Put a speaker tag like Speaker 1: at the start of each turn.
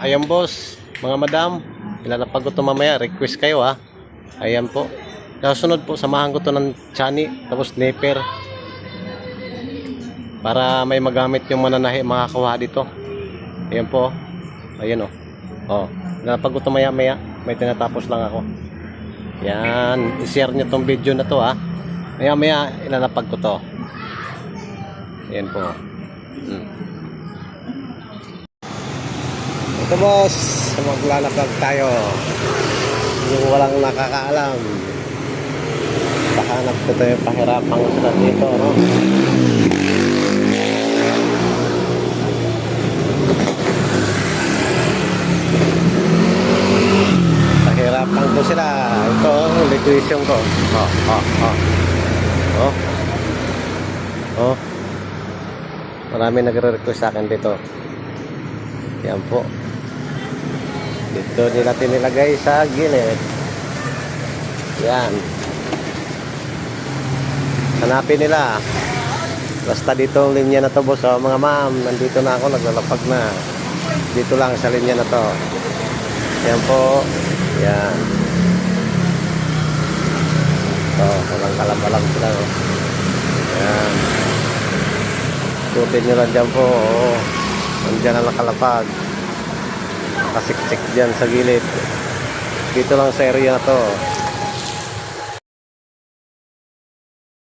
Speaker 1: Ayan boss, mga madam, ilalapag ko ito mamaya, request kayo ha. Ayan po. Kasunod po, samahan ko ito ng chani, tapos nipper. Para may magamit yung mananahi, makakakuha dito. Ayan po. Ayan o. Oh, ilalapag ko ito maya maya, may tinatapos lang ako. Yan, i-share nyo tong video na to ha. Maya maya, ilalapag ko to. Ayan po. Ito boss, maglalakad tayo. Yung walang nakakaalam. Pahanap ko tayo pahirapang sila dito, no? Pahirapan ko sila. Ito, liquidation ko. Oh. Marami nagre-request sa akin dito. Yan po. Dito nila tinilagay sa gilid. Yan. Hanapin nila. Basta dito ang linya na to boss. Oh, mga ma'am, nandito na ako, naglalapag na. Dito lang sa linya na to. Yan po. Yan. Oh, walang kalab-alam sila. Oh. Yan. Tutin nyo lang dyan po. Oh. Nandiyan ang nakalapag. Nakasiksik dyan sa gilid. Dito lang sa area na to.